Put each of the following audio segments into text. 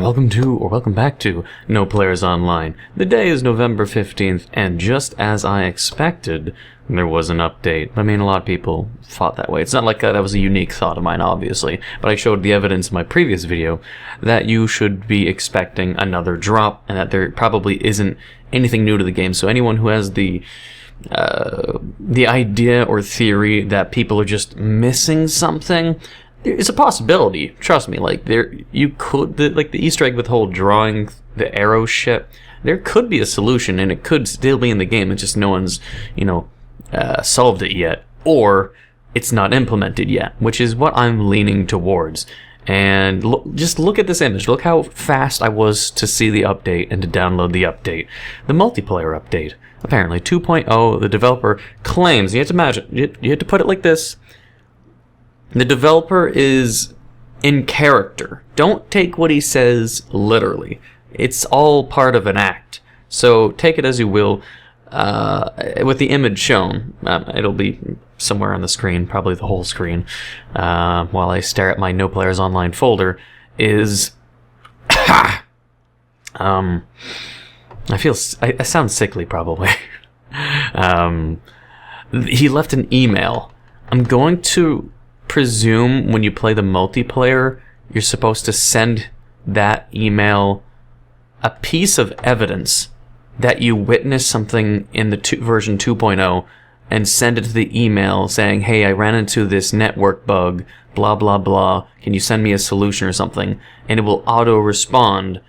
welcome back to No Players Online. The day is November 15th, and just as I expected, there was an update. I mean, a lot of people thought that way. It's not like that was a unique thought of mine, obviously, but I showed the evidence in my previous video that you should be expecting another drop, and that there probably isn't anything new to the game. So anyone who has the idea or theory that people are just missing something, it's a possibility. Trust me. Like the Easter egg with the whole drawing the arrow shit. There could be a solution, and it could still be in the game. It's just no one's, solved it yet, or it's not implemented yet, which is what I'm leaning towards. And just look at this image. Look how fast I was to see the update and to download the update. The multiplayer update. Apparently 2.0, the developer claims, you have to imagine, you have to put it like this. The developer is in character. Don't take what he says literally. It's all part of an act. So take it as you will. With the image shown, it'll be somewhere on the screen, probably the whole screen, while I stare at my No Players Online folder, is... I sound sickly, probably. He left an email. I'm going to presume when you play the multiplayer, you're supposed to send that email a piece of evidence that you witnessed something in the version 2.0 and send it to the email saying, hey, I ran into this network bug, blah, blah, blah. Can you send me a solution or something? And it will auto-respond.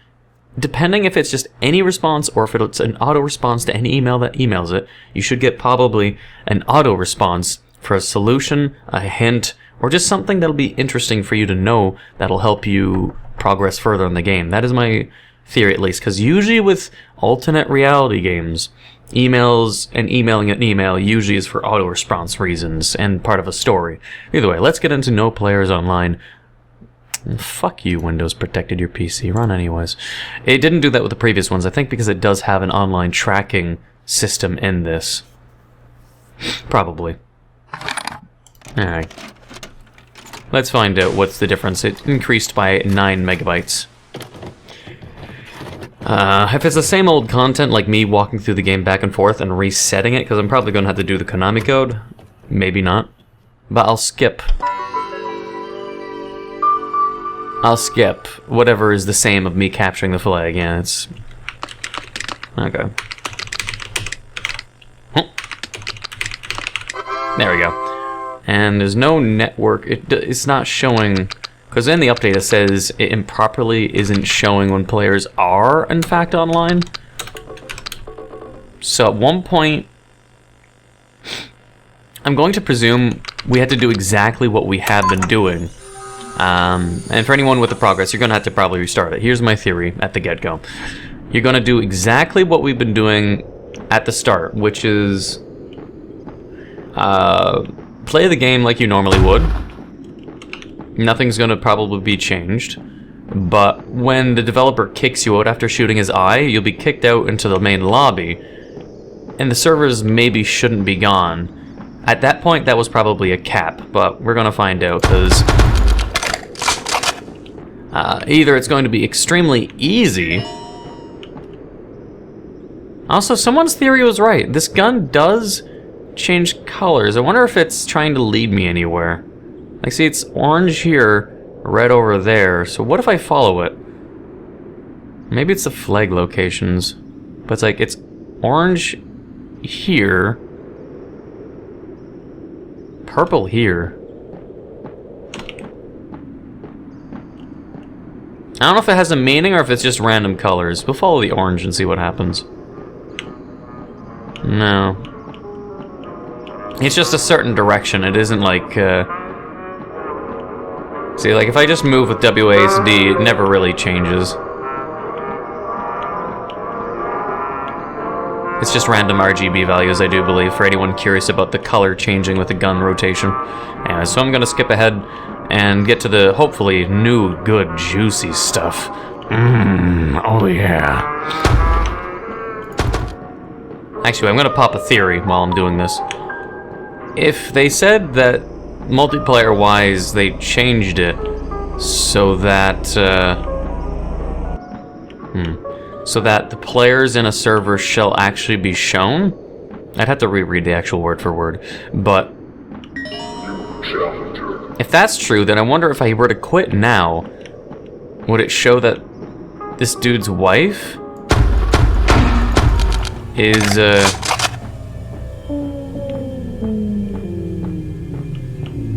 Depending if it's just any response or if it's an auto-response to any email that emails it, you should get probably an auto-response for a solution, a hint, or just something that'll be interesting for you to know that'll help you progress further in the game. That is my theory, at least, because usually with alternate reality games, emails and emailing an email usually is for auto-response reasons and part of a story. Either way, let's get into No Players Online. Fuck you, Windows protected your PC. Run anyways. It didn't do that with the previous ones, I think because it does have an online tracking system in this. Probably. Alright. Let's find out what's the difference. It increased by 9 megabytes. If it's the same old content, like me walking through the game back and forth and resetting it, because I'm probably going to have to do the Konami code. Maybe not. But I'll skip whatever is the same of me capturing the flag. Yeah, it's... Okay. There we go. And there's no network. It's not showing... Because in the update it says it improperly isn't showing when players are, in fact, online. So at one point... I'm going to presume we had to do exactly what we have been doing. And for anyone with the progress, you're going to have to probably restart it. Here's my theory at the get-go. You're going to do exactly what we've been doing at the start, which is... play the game like you normally would. Nothing's going to probably be changed. But when the developer kicks you out after shooting his eye, you'll be kicked out into the main lobby. And the servers maybe shouldn't be gone. At that point, that was probably a cap, but we're going to find out, because... either it's going to be extremely easy... Also, someone's theory was right. This gun does change colors. I wonder if it's trying to lead me anywhere. Like, see, it's orange here, red over there. So what if I follow it? Maybe it's the flag locations. But it's like, it's orange here. Purple here. I don't know if it has a meaning or if it's just random colors. We'll follow the orange and see what happens. No. It's just a certain direction. It isn't like, See, like, if I just move with WASD, it never really changes. It's just random RGB values, I do believe, for anyone curious about the color changing with the gun rotation. Anyway, so I'm gonna skip ahead and get to the, hopefully, new, good, juicy stuff. Oh yeah. Actually, I'm gonna pop a theory while I'm doing this. If they said that multiplayer-wise, they changed it so that So that the players in a server shall actually be shown? I'd have to reread the actual word for word. But if that's true, then I wonder if I were to quit now, would it show that this dude's wife is, I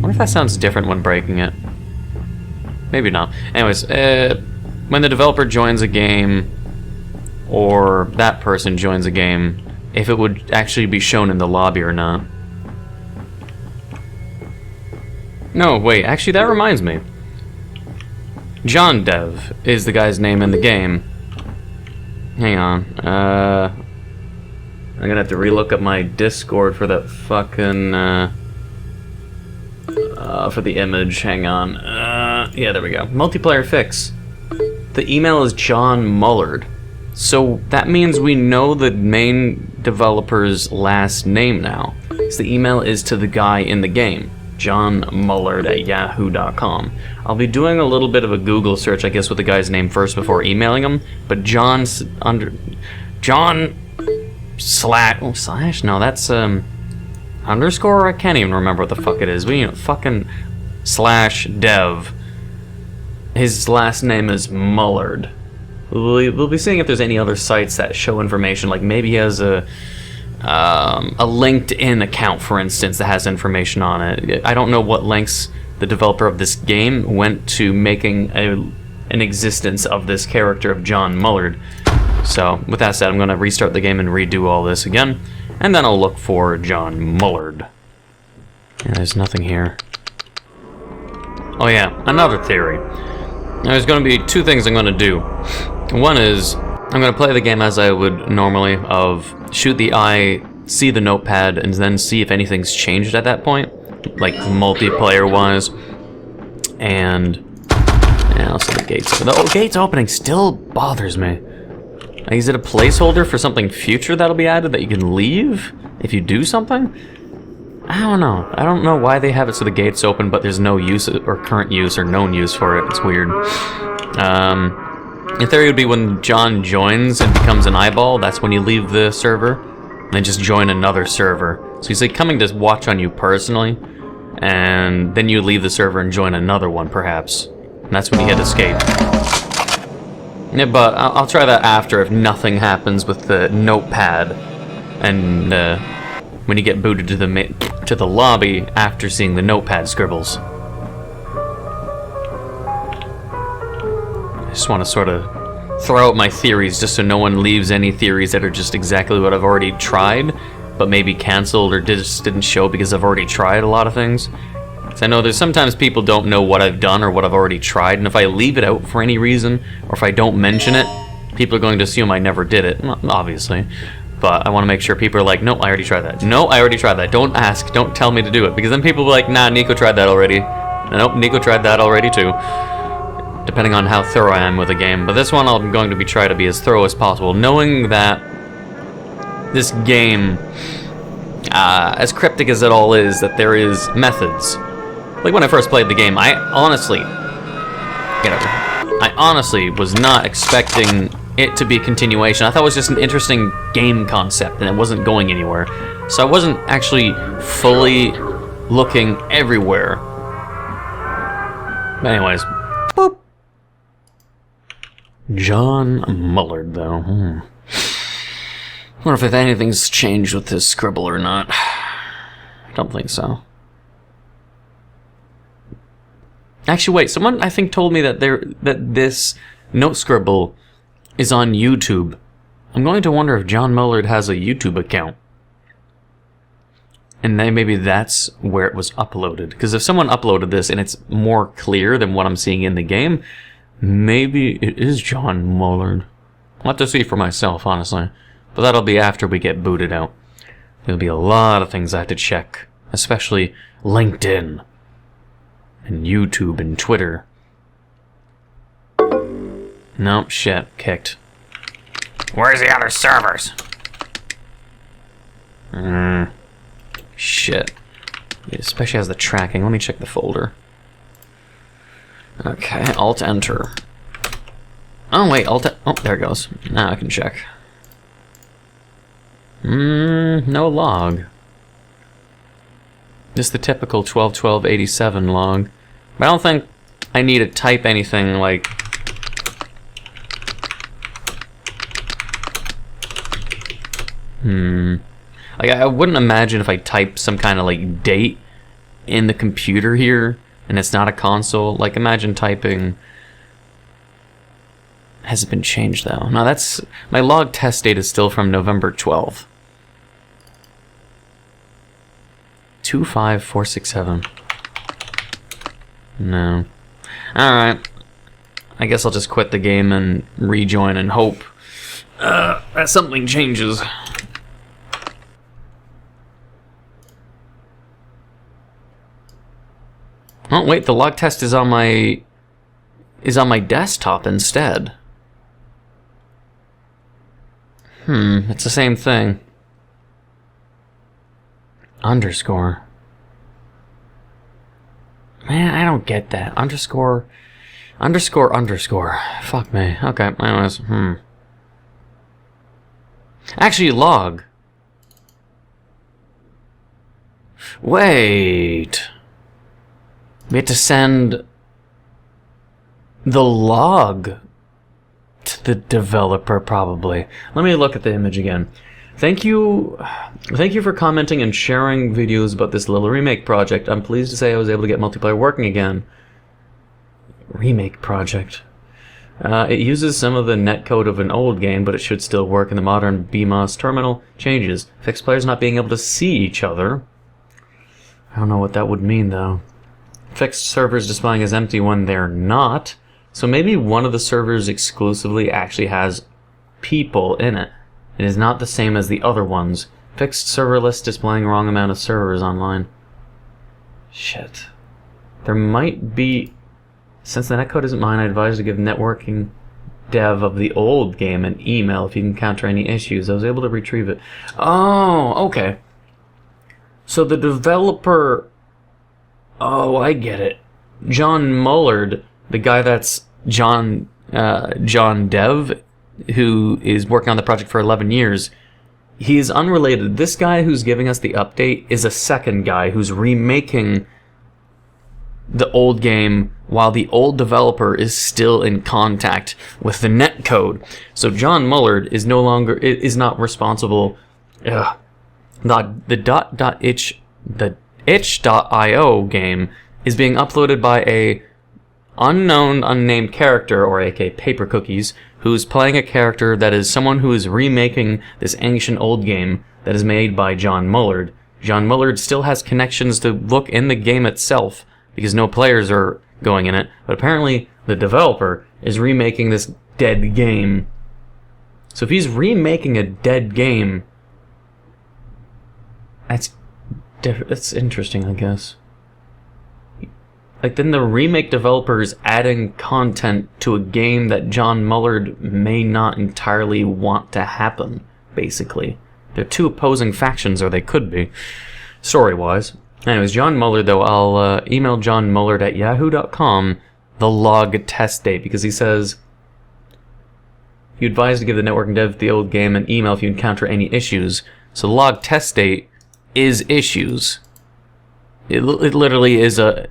wonder if that sounds different when breaking it. Maybe not. Anyways, when the developer joins a game, or that person joins a game, if it would actually be shown in the lobby or not. No, wait, actually that reminds me. John Dev is the guy's name in the game. Hang on, I'm gonna have to relook up my Discord for that fucking, for the image, hang on. Yeah, there we go. Multiplayer fix. The email is John Mullard. So that means we know the main developer's last name now. So the email is to the guy in the game, John Mullard at yahoo.com. I'll be doing a little bit of a Google search, I guess, with the guy's name first before emailing him. But John slash, no, that's underscore. I can't even remember what the fuck it is. We fucking /dev. His last name is Mullard. We'll be seeing if there's any other sites that show information, like maybe he has a LinkedIn account, for instance, that has information on it. I don't know what lengths the developer of this game went to making an existence of this character of John Mullard. So, with that said, I'm going to restart the game and redo all this again, and then I'll look for John Mullard. Yeah, there's nothing here. Oh yeah, another theory. There's going to be two things I'm going to do. One is, I'm going to play the game as I would normally, of shoot the eye, see the notepad, and then see if anything's changed at that point, like multiplayer-wise. And yeah, also the gates. The gates opening still bothers me. Is it a placeholder for something future that'll be added that you can leave if you do something? I don't know. I don't know why they have it so the gate's open, but there's no use or current use or known use for it. It's weird. In theory, it would be when John joins and becomes an eyeball. That's when you leave the server, and then just join another server. So he's like coming to watch on you personally, and then you leave the server and join another one, perhaps. And that's when you hit escape. Yeah, but I'll try that after if nothing happens with the notepad, and when you get booted to the lobby after seeing the notepad scribbles. I just want to sort of throw out my theories just so no one leaves any theories that are just exactly what I've already tried, but maybe canceled or just didn't show because I've already tried a lot of things. So I know there's sometimes people don't know what I've done or what I've already tried, and if I leave it out for any reason, or if I don't mention it, people are going to assume I never did it, obviously. But I want to make sure people are like, no, I already tried that. No, I already tried that. Don't ask, don't tell me to do it, because then people will be like, nah, Neco tried that already. Nope, Neco tried that already too. Depending on how thorough I am with a game. But this one I'm going to try to be as thorough as possible, knowing that this game, as cryptic as it all is, that there is methods. Like when I first played the game, I honestly was not expecting it to be a continuation. I thought it was just an interesting game concept and it wasn't going anywhere. So I wasn't actually fully looking everywhere. But anyways, boop. John Mullard, though. I wonder if anything's changed with this scribble or not. I don't think so. Actually, wait. Someone I think told me that this note scribble is on YouTube. I'm going to wonder if John Mullard has a YouTube account. And then maybe that's where it was uploaded. Because if someone uploaded this and it's more clear than what I'm seeing in the game, maybe it is John Mullard. I'll have to see for myself, honestly. But that'll be after we get booted out. There'll be a lot of things I have to check. Especially LinkedIn. And YouTube and Twitter. Nope, shit, kicked. Where's the other servers? Shit. It especially has the tracking. Let me check the folder. Okay, Alt-Enter. Oh, wait, oh, there it goes. Now I can check. No log. Just the typical 12/12/87 log. But I don't think I need to type anything like... Like, I wouldn't imagine if I type some kind of, like, date in the computer here, and it's not a console. Like, imagine typing... Has it been changed, though? No, that's... My log test date is still from November 12th. 25467. No. Alright. I guess I'll just quit the game and rejoin and hope that something changes. Oh, wait, the log test is on my desktop instead. It's the same thing. Underscore. Man, I don't get that. Underscore. Fuck me. Okay, anyways, Actually, log. Wait. We have to send the log to the developer, probably. Let me look at the image again. Thank you for commenting and sharing videos about this little remake project. I'm pleased to say I was able to get multiplayer working again. Remake project. It uses some of the netcode of an old game, but it should still work in the modern BMOS terminal. Changes. Fixed players not being able to see each other. I don't know what that would mean, though. Fixed servers displaying as empty when they're not. So maybe one of the servers exclusively actually has people in it. It is not the same as the other ones. Fixed server list displaying wrong amount of servers online. Shit. There might be... Since the netcode isn't mine, I advise to give networking dev of the old game an email if you encounter any issues. I was able to retrieve it. Oh, okay. So the developer... Oh, I get it. John Mullard, the guy that's John Dev, who is working on the project for 11 years, he is unrelated. This guy who's giving us the update is a second guy who's remaking the old game while the old developer is still in contact with the netcode. So John Mullard is not responsible. The itch.io game is being uploaded by a unnamed character, or aka Paper Cookies, who's playing a character that is someone who is remaking this ancient old game that is made by John Mullard. John Mullard still has connections to look in the game itself, because no players are going in it, but apparently the developer is remaking this dead game. So if he's remaking a dead game, that's interesting, I guess. Like, then the remake developer is adding content to a game that John Mullard may not entirely want to happen, basically. They're two opposing factions, or they could be, story-wise. Anyways, John Mullard, though, I'll email John Mullard at yahoo.com the log test date, because he says, you advise to give the networking dev the old game an email if you encounter any issues. So the log test date is issues. It literally is an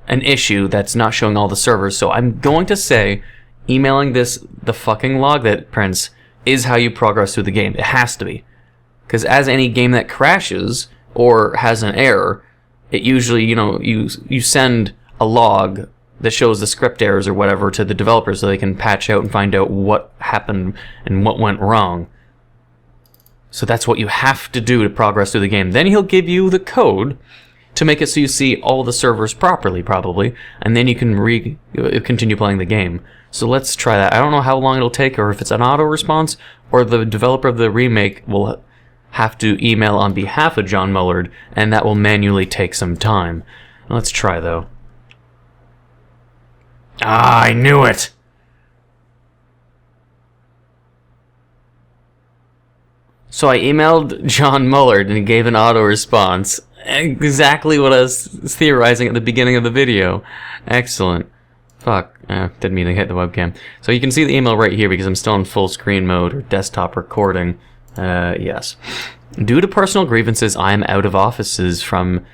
issue that's not showing all the servers. So I'm going to say emailing the fucking log that prints is how you progress through the game. It has to be. Because as any game that crashes or has an error, it usually, you send a log that shows the script errors or whatever to the developers so they can patch out and find out what happened and what went wrong. So that's what you have to do to progress through the game. Then he'll give you the code to make it so you see all the servers properly, probably, and then you can continue playing the game. So let's try that. I don't know how long it'll take, or if it's an auto response, or the developer of the remake will have to email on behalf of John Mullard, and that will manually take some time. Let's try, though. Ah, I knew it! So I emailed John Mullard, and he gave an auto response. Exactly what I was theorizing at the beginning of the video. Excellent. Fuck. Didn't mean to hit the webcam. So you can see the email right here because I'm still in full screen mode or desktop recording. Yes. Due to personal grievances, I am out of offices from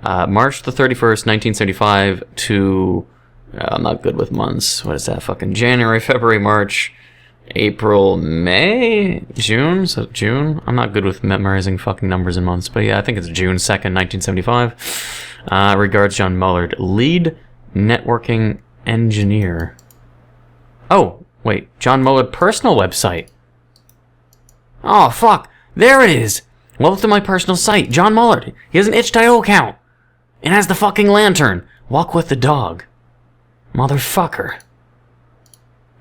March the 31st, 1975 to... I'm not good with months. What is that? Fucking January, February, March, April, May, June? So June? I'm not good with memorizing fucking numbers and months. But yeah, I think it's June 2nd, 1975. Regards, John Mullard. Lead networking engineer. Oh, wait. John Mullard personal website. Oh, fuck. There it is. Welcome to my personal site. John Mullard. He has an itch.io account. And has the fucking lantern. Walk with the dog. Motherfucker.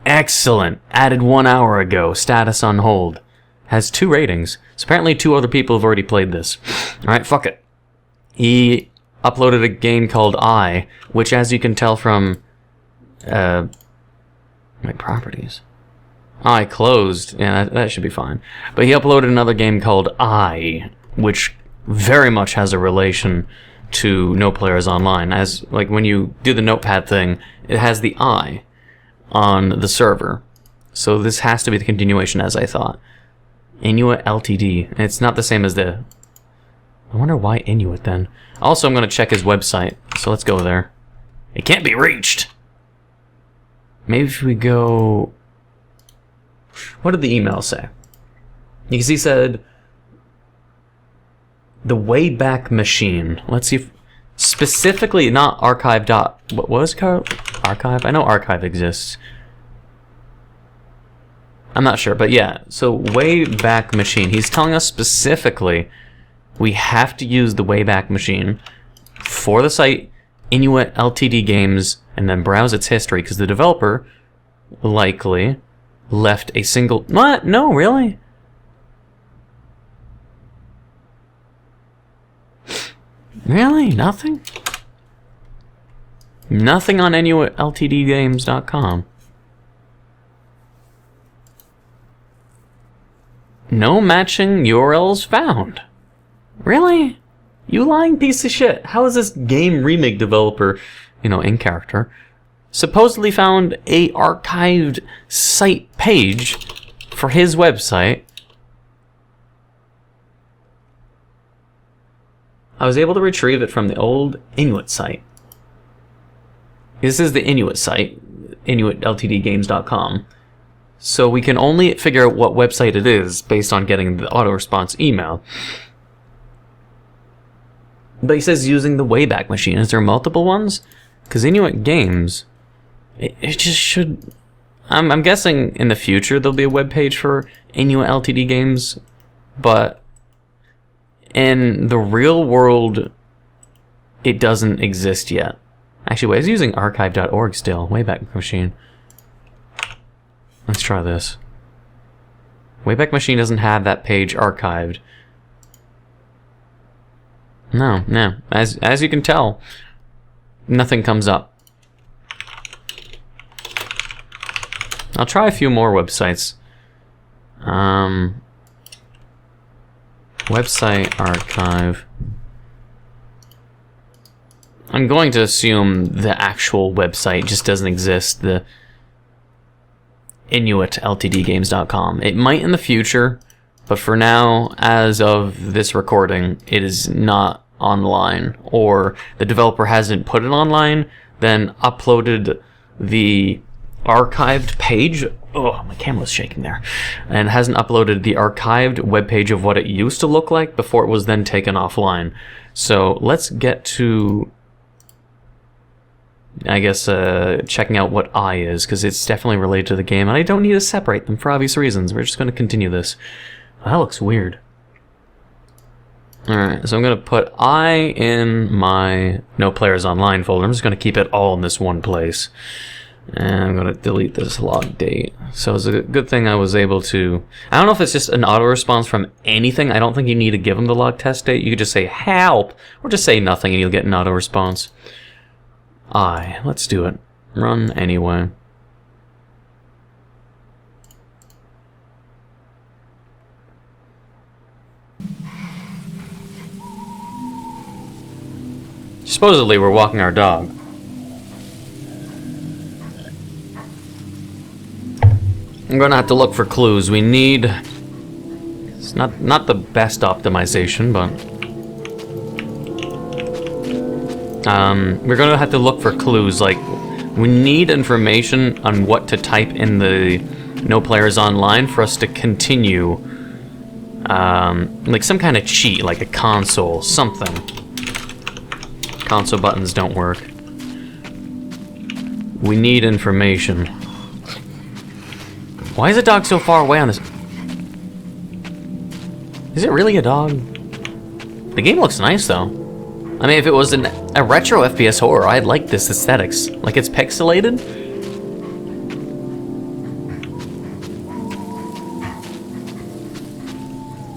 Excellent. Added 1 hour ago. Status on hold. Has 2 ratings. So apparently 2 other people have already played this. Alright, fuck it. He uploaded a game called EYE, which as you can tell from my properties. EYE closed. Yeah, that should be fine. But he uploaded another game called EYE, which very much has a relation to No Players Online. As like when you do the notepad thing, it has the EYE on the server. So this has to be the continuation, as I thought. Inuit Ltd. It's not the same as the... I wonder why Inuit then. Also, I'm going to check his website. So let's go there. It can't be reached! Maybe if we go... What did the email say? Because he said... The Wayback Machine. Let's see if... Specifically, not archive dot... What was it called? Archive? I know archive exists. I'm not sure, but yeah. So, Wayback Machine. He's telling us specifically we have to use the Wayback Machine for the site Inuit Ltd Games and then browse its history because the developer likely left a single... What? No, really? Really? Nothing? Nothing on InuitLTDGames.com. No matching URLs found. Really? You lying piece of shit. How is this game remake developer, in character, supposedly found a archived site page for his website? I was able to retrieve it from the old Inuit site. This is the Inuit site, InuitLTDGames.com. So we can only figure out what website it is based on getting the auto-response email. But he says using the Wayback Machine. Is there multiple ones? Because Inuit Games, it just should... I'm guessing in the future there'll be a web page for Inuit Ltd Games, but in the real world, it doesn't exist yet. Actually, wait, I was using archive.org still. Wayback Machine. Let's try this. Wayback Machine doesn't have that page archived. No. As you can tell, nothing comes up. I'll try a few more websites. Website archive. I'm going to assume the actual website just doesn't exist. The InuitLTDGames.com. It might in the future, but for now, as of this recording, it is not online, or the developer hasn't put it online, then uploaded the archived page. Oh, my camera's shaking there. And hasn't uploaded the archived webpage of what it used to look like before it was then taken offline. So let's get to, I guess, checking out what EYE is, because it's definitely related to the game, and I don't need to separate them for obvious reasons. We're just going to continue this. Well, that looks weird. Alright, so I'm going to put EYE in my No Players Online folder. I'm just going to keep it all in this one place. And I'm going to delete this log date. So it's a good thing I was able to... I don't know if it's just an auto response from anything. I don't think you need to give them the log test date. You could just say help, or just say nothing and you'll get an auto response. EYE, let's do it. Run anyway. Supposedly we're walking our dog. I'm gonna have to look for clues. We need... It's not the best optimization, but... we're gonna have to look for clues, like... We need information on what to type in the No Players Online for us to continue. Like some kind of cheat, like a console, something. Console buttons don't work. We need information. Why is the dog so far away on this? Is it really a dog? The game looks nice though. I mean, if it was a retro FPS horror, I'd like this aesthetics. Like it's pixelated.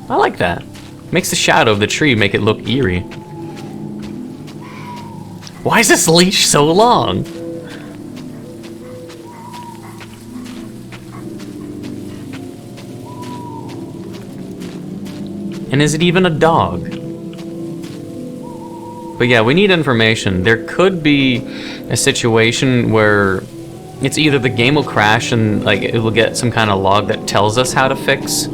I like that. Makes the shadow of the tree make it look eerie. Why is this leash so long? And is it even a dog? But yeah, we need information. There could be a situation where it's either the game will crash and like it will get some kind of log that tells us how to fix.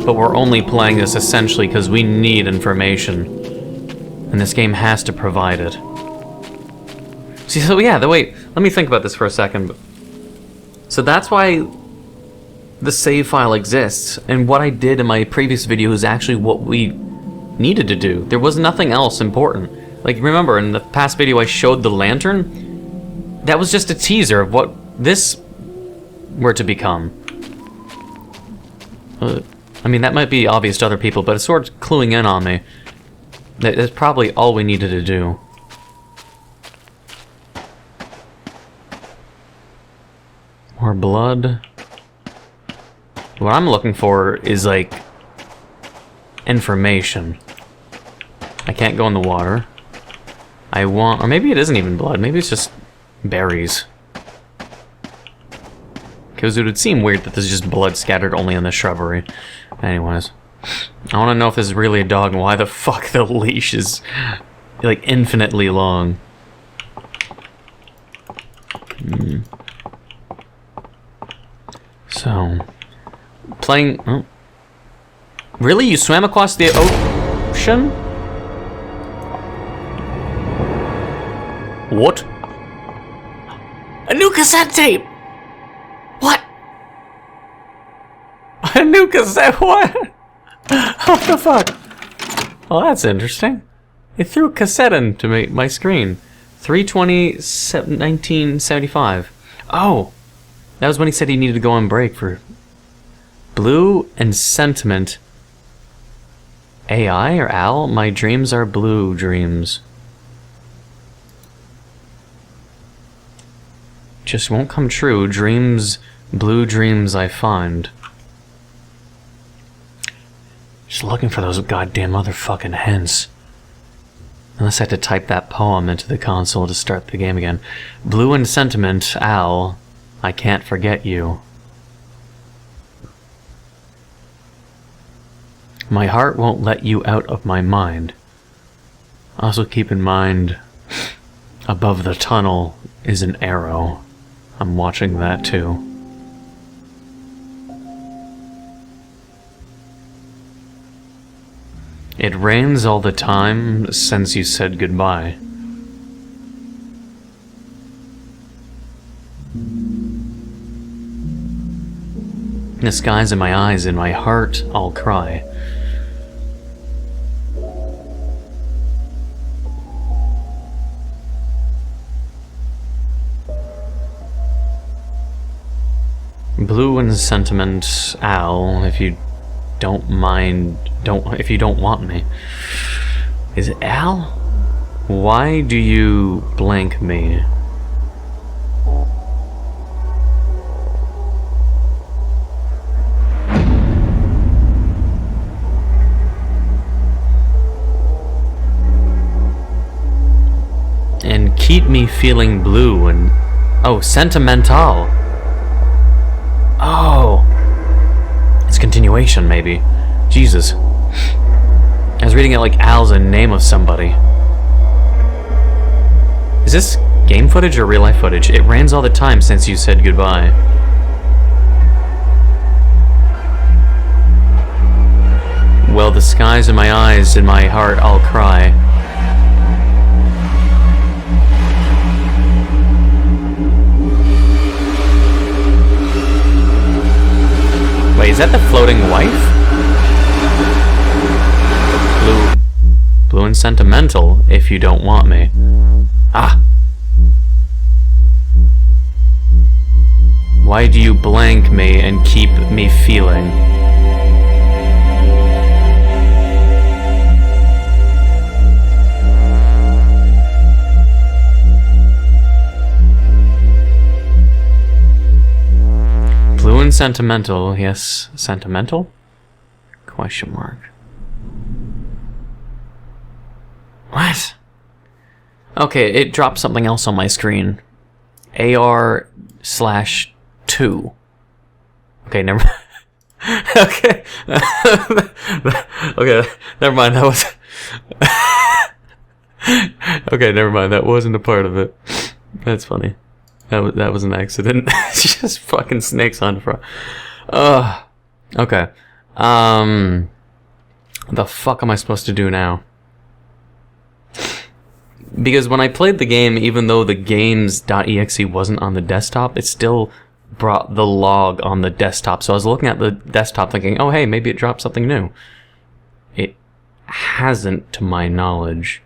But we're only playing this essentially because we need information. And this game has to provide it. See, so yeah, wait, let me think about this for a second. So that's why the save file exists, and what I did in my previous video is actually what we needed to do. There was nothing else important. Like, remember, in the past video I showed the lantern? That was just a teaser of what this were to become. I mean, that might be obvious to other people, but it's sort of cluing in on me. That's probably all we needed to do. More blood. What I'm looking for is, like, information. I can't go in the water. I want... Or maybe it isn't even blood. Maybe it's just berries. Because it would seem weird that there's just blood scattered only in the shrubbery. Anyways. I want to know if this is really a dog and why the fuck the leash is, like, infinitely long. So... Playing... Oh. Really? You swam across the ocean? What? A new cassette tape! What? A new cassette? What? What the fuck? Well, that's interesting. It threw a cassette into my screen. 3/20/1975. Oh! That was when he said he needed to go on break for... Blue and Sentiment. AI or Al? My dreams are blue dreams. Just won't come true. Dreams, blue dreams I find. Just looking for those goddamn motherfucking hints. Unless I had to type that poem into the console to start the game again. Blue and Sentiment, Al. I can't forget you. My heart won't let you out of my mind. Also keep in mind, above the tunnel is an arrow. I'm watching that too. It rains all the time since you said goodbye. The sky's in my eyes, in my heart I'll cry. Blue and Sentiment, Al, if you don't mind, if you don't want me. Is it Al? Why do you blank me? And keep me feeling blue and... Oh, sentimental. Oh. It's continuation, maybe. Jesus. I was reading it like Al's a name of somebody. Is this game footage or real life footage? It rains all the time since you said goodbye. Well, the skies in my eyes, in my heart, I'll cry. Wait, is that the floating wife? Blue and sentimental, if you don't want me. Ah! Why do you blank me and keep me feeling? Blue and sentimental, yes, sentimental? Question mark. What? Okay, it dropped something else on my screen. AR/2. Okay, never mind. Okay. Okay, never mind, that was... Okay, never mind, that wasn't a part of it. That's funny. That was an accident. Just fucking snakes on front. Okay. The fuck am I supposed to do now? Because when I played the game, even though the games.exe wasn't on the desktop, it still brought the log on the desktop. So I was looking at the desktop thinking, oh hey, maybe it dropped something new. It hasn't, to my knowledge.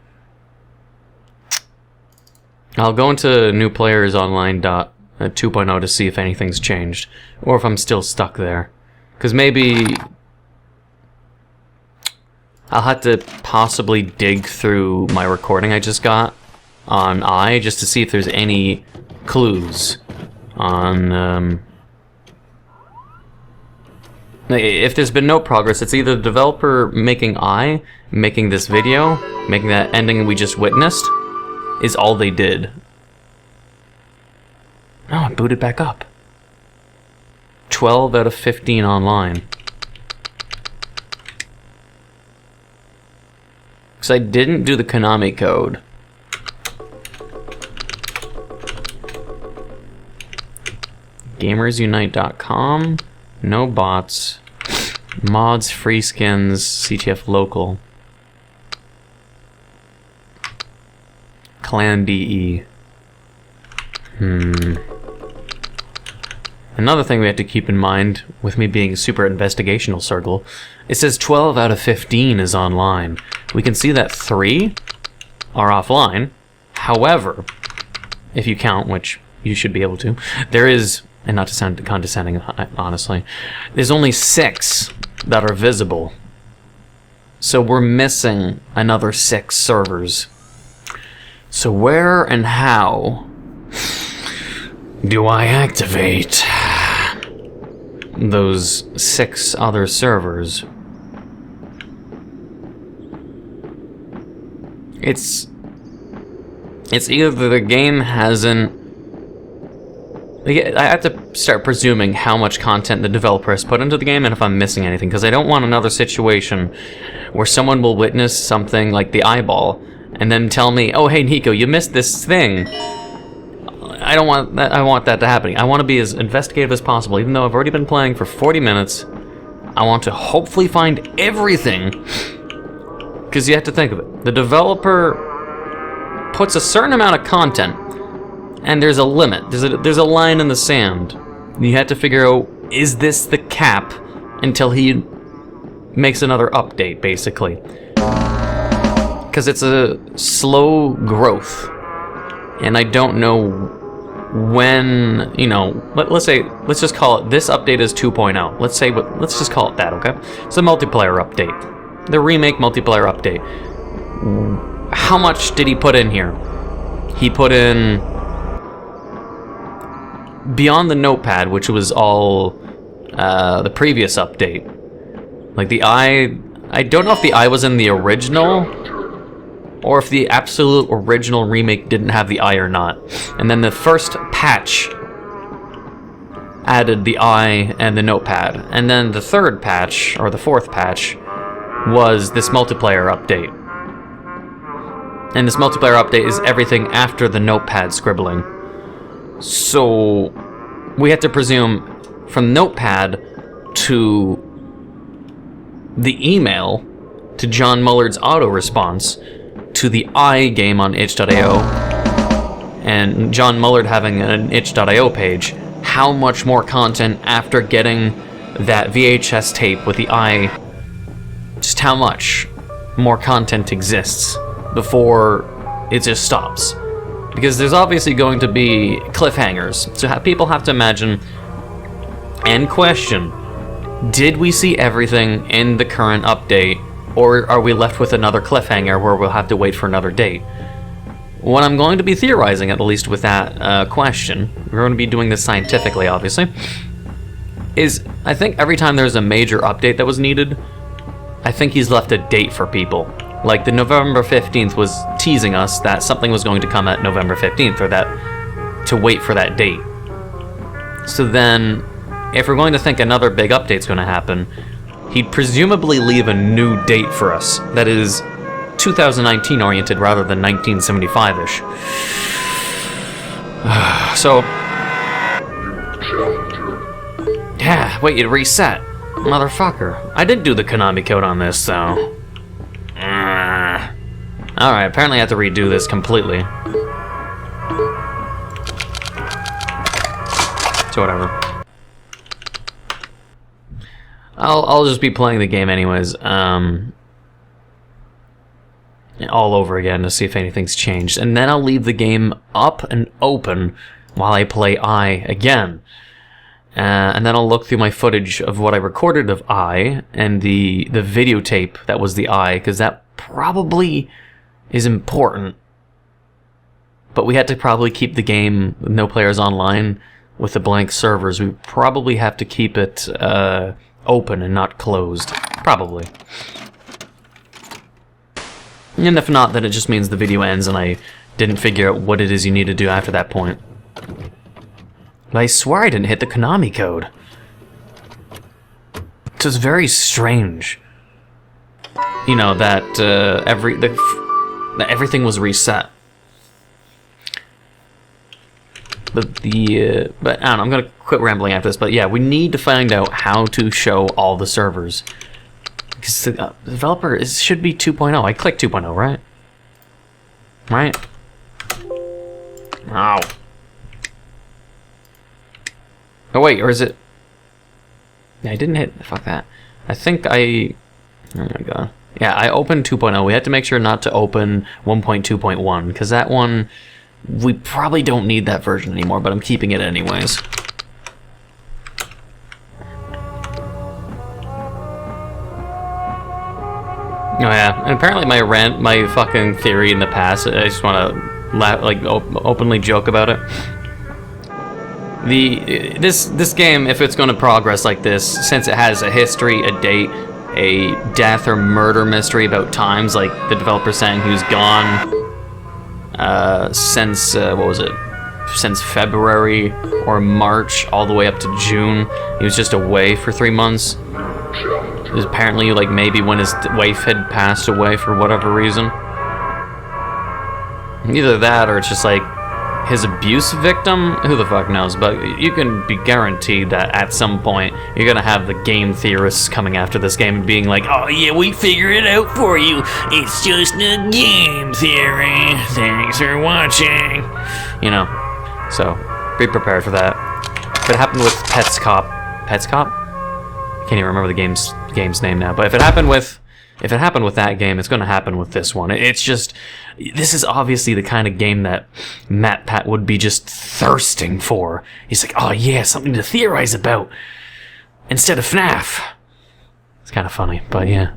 I'll go into noplayersonline 2.0 to see if anything's changed, or if I'm still stuck there. Because maybe I'll have to possibly dig through my recording I just got on EYE just to see if there's any clues on... if there's been no progress, it's either the developer making EYE, making this video, making that ending we just witnessed, is all they did. Oh, it booted back up. 12 out of 15 online. Because I didn't do the Konami code. GamersUnite.com. No bots. Mods, free skins, CTF local. Clan DE. Another thing we have to keep in mind, with me being super investigational Sergal, it says 12 out of 15 is online. We can see that 3 are offline. However, if you count, which you should be able to, there is, and not to sound condescending, honestly, there's only 6 that are visible. So we're missing another 6 servers. So where and how do I activate those 6 other servers? It's either the game hasn't... I have to start presuming how much content the developer has put into the game and if I'm missing anything, because I don't want another situation where someone will witness something like the eyeball and then tell me, oh hey Neco, you missed this thing. I don't want that. I want that to happen. I want to be as investigative as possible, even though I've already been playing for 40 minutes. I want to hopefully find everything, because you have to think of it. The developer puts a certain amount of content, and there's a limit. There's a line in the sand. You have to figure out, is this the cap until he makes another update, basically. Because it's a slow growth, and I don't know when, you know, let's just call it, this update is 2.0. Let's just call it that, okay? It's a multiplayer update. The remake multiplayer update. How much did he put in here? He put in, beyond the notepad, which was all the previous update. Like the EYE, I don't know if the EYE was in the original, or if the absolute original remake didn't have the EYE or not. And then the first patch added the EYE and the notepad. And then the third patch, or the fourth patch, was this multiplayer update. And this multiplayer update is everything after the notepad scribbling. So we had to presume from notepad to the email to John Mullard's auto response to the EYE game on itch.io and John Mullard having an itch.io page, how much more content after getting that VHS tape with the EYE, just how much more content exists before it just stops. Because there's obviously going to be cliffhangers, so people have to imagine and question, did we see everything in the current update, or are we left with another cliffhanger where we'll have to wait for another date? What I'm going to be theorizing, at least with that question, we're going to be doing this scientifically, obviously, is I think every time there's a major update that was needed, I think he's left a date for people. Like the November 15th was teasing us that something was going to come at November 15th, or that to wait for that date. So then, if we're going to think another big update's going to happen, he'd presumably leave a new date for us that is 2019 oriented rather than 1975-ish. So, yeah, wait, it reset. Motherfucker. I did do the Konami code on this, though. Alright, apparently I have to redo this completely. So whatever. I'll just be playing the game anyways, all over again to see if anything's changed. And then I'll leave the game up and open while I play EYE again. And then I'll look through my footage of what I recorded of EYE and the videotape that was the EYE, because that probably is important. But we had to probably keep the game with No Players Online with the blank servers. We probably have to keep it open and not closed. Probably. And if not, then it just means the video ends and I didn't figure out what it is you need to do after that point. But I swear I didn't hit the Konami code. It was very strange. You know, that that everything was reset. But but I don't know, I'm gonna quit rambling after this. But yeah, we need to find out how to show all the servers. Because the developer should be 2.0. I clicked 2.0, right? Right? Ow. Oh wait, or is it? Yeah, I didn't hit. Fuck that. I think I. Oh my god. Yeah, I opened 2.0. We had to make sure not to open 1.2.1 because that one, we probably don't need that version anymore. But I'm keeping it anyways. Oh yeah, and apparently my fucking theory in the past. I just want to like openly joke about it. This game, if it's going to progress like this, since it has a history, a date, a death or murder mystery about times, like the developer saying he was gone since what was it? Since February or March all the way up to June. He was just away for 3 months. It was apparently like maybe when his wife had passed away for whatever reason. Either that or it's just like his abuse victim? Who the fuck knows? But you can be guaranteed that at some point you're gonna have the game theorists coming after this game and being like, oh yeah, we figured it out for you. It's just a game theory. Thanks for watching. You know, so be prepared for that. If it happened with Pets Cop, I can't even remember the game's name now. But if it happened with that game, it's going to happen with this one. It's just, this is obviously the kind of game that Matt Pat would be just thirsting for. He's like, oh yeah, something to theorize about instead of FNAF. It's kind of funny, but yeah.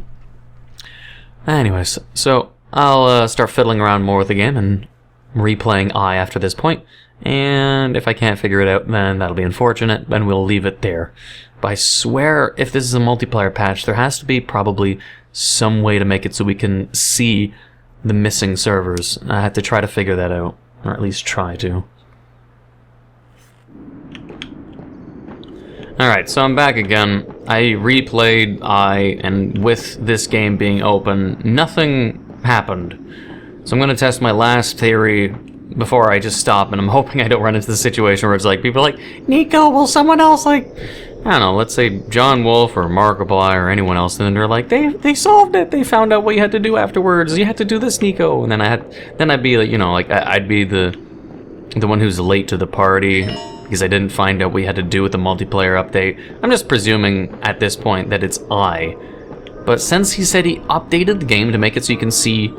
Anyways, so I'll start fiddling around more with the game and replaying EYE after this point. And if I can't figure it out, then that'll be unfortunate, and we'll leave it there. But I swear, if this is a multiplayer patch, there has to be probably some way to make it so we can see the missing servers. I have to try to figure that out, or at least try to. Alright, so I'm back again. I replayed and with this game being open, nothing happened. So I'm gonna test my last theory before I just stop, and I'm hoping I don't run into the situation where it's like, people are like, Neco, will someone else, like, I don't know, let's say John Wolf or Markiplier or anyone else, and then they're like, they solved it, they found out what you had to do afterwards, you had to do this, Neco, and then I'd be like, you know, like, I'd be the one who's late to the party, because I didn't find out what you had to do with the multiplayer update. I'm just presuming at this point that it's I. But since he said he updated the game to make it so you can see...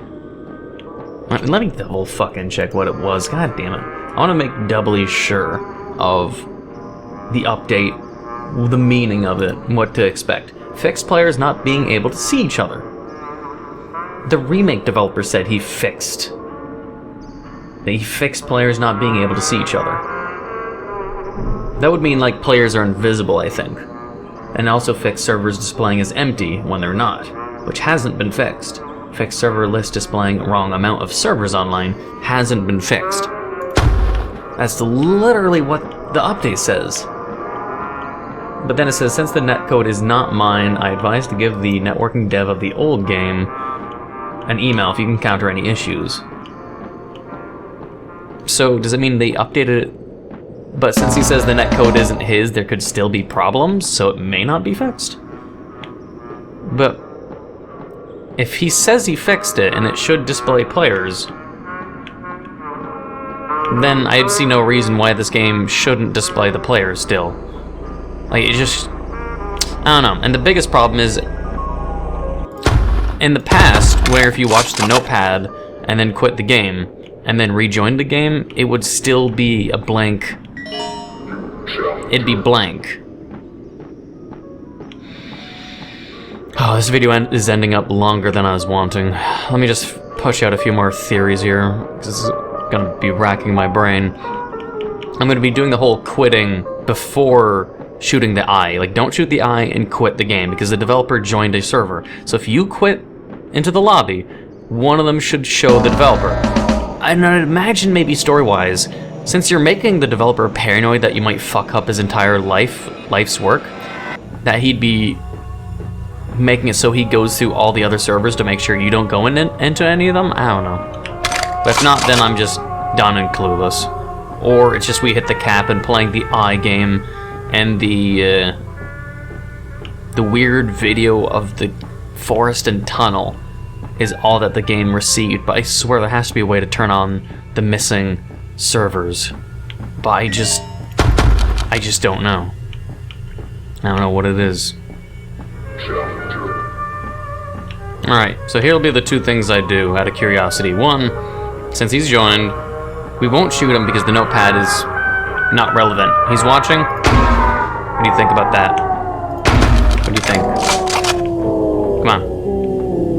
Let me double fucking check what it was, god damn it. I want to make doubly sure of the update, the meaning of it, what to expect. Fixed players not being able to see each other. The remake developer said he fixed players not being able to see each other. That would mean, like, players are invisible, I think. And also fixed servers displaying as empty when they're not, which hasn't been fixed. Fixed server list displaying wrong amount of servers online hasn't been fixed. That's literally what the update says. But then it says, since the netcode is not mine, I advise to give the networking dev of the old game an email if you encounter any issues. So, does it mean they updated it? But since he says the netcode isn't his, there could still be problems, so it may not be fixed? But if he says he fixed it and it should display players, then I'd see no reason why this game shouldn't display the players still. Like, it just... I don't know. And the biggest problem is, in the past, where if you watched the notepad and then quit the game, and then rejoined the game, it would still be a blank... It'd be blank. Oh, this video is ending up longer than I was wanting. Let me just push out a few more theories here. This is gonna be racking my brain. I'm gonna be doing the whole quitting before shooting the eye. Like, don't shoot the eye and quit the game, because the developer joined a server. So if you quit into the lobby, one of them should show the developer. And I'd imagine maybe story-wise, since you're making the developer paranoid that you might fuck up his entire life's work, that he'd be making it so he goes through all the other servers to make sure you don't go into any of them? I don't know. But if not, then I'm just done and clueless. Or it's just we hit the cap and playing the eye game and the weird video of the forest and tunnel is all that the game received. But I swear there has to be a way to turn on the missing servers, but I just don't know. I don't know what it is. Alright, so here'll be the two things I do out of curiosity. One, since he's joined, we won't shoot him because the notepad is not relevant. He's watching? What do you think about that? What do you think? Come on.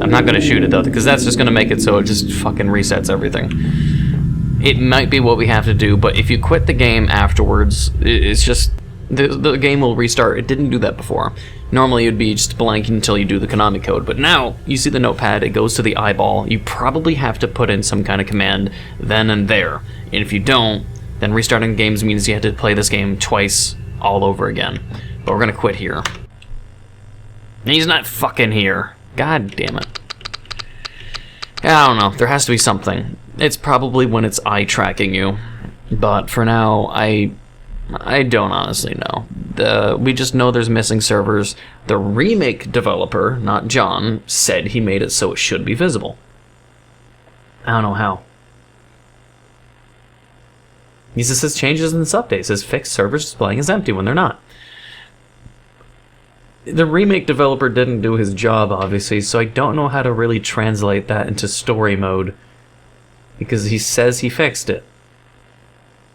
I'm not gonna shoot it though, because that's just gonna make it so it just fucking resets everything. It might be what we have to do, but if you quit the game afterwards, it's just... The game will restart. It didn't do that before. Normally it would be just blank until you do the Konami code, but now you see the notepad, it goes to the eyeball. You probably have to put in some kind of command then and there. And if you don't, then restarting games means you have to play this game twice all over again. But we're gonna quit here. He's not fucking here. God damn it. I don't know. There has to be something. It's probably when it's eye tracking you, but for now, I don't honestly know. We just know there's missing servers. The remake developer, not John, said he made it so it should be visible. I don't know how. He just says changes in this update. It says fixed servers displaying as empty when they're not. The remake developer didn't do his job, obviously, so I don't know how to really translate that into story mode. Because he says he fixed it.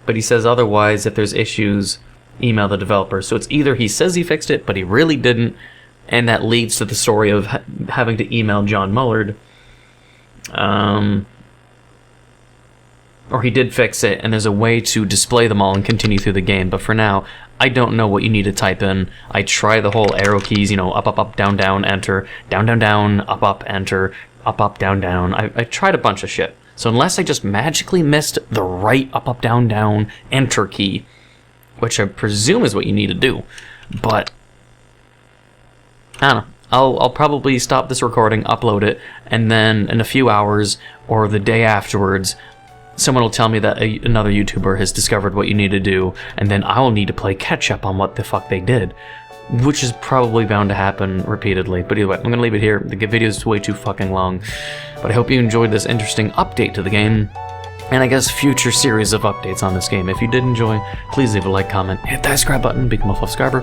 But he says otherwise, if there's issues, email the developer. So it's either he says he fixed it, but he really didn't, and that leads to the story of having to email John Mullard. Or he did fix it, and there's a way to display them all and continue through the game. But for now, I don't know what you need to type in. I try the whole arrow keys, you know, up, up, up, down, down, enter, down, down, down, up, up, enter, up, up, down, down. I tried a bunch of shit. So unless I just magically missed the right up, up, down, down, enter key, which I presume is what you need to do, But I don't know. I'll probably stop this recording, upload it, and then in a few hours or the day afterwards, someone will tell me that another YouTuber has discovered what you need to do, and then I'll need to play catch up on what the fuck they did, which is probably bound to happen repeatedly. But either way, I'm gonna leave it here. The video is way too fucking long, but I hope you enjoyed this interesting update to the game, and I guess future series of updates on this game. If you did enjoy, please leave a like, comment, hit that subscribe button, become a full subscriber,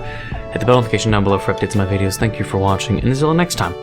hit the bell notification down below for updates on my videos. Thank you for watching, and until next time.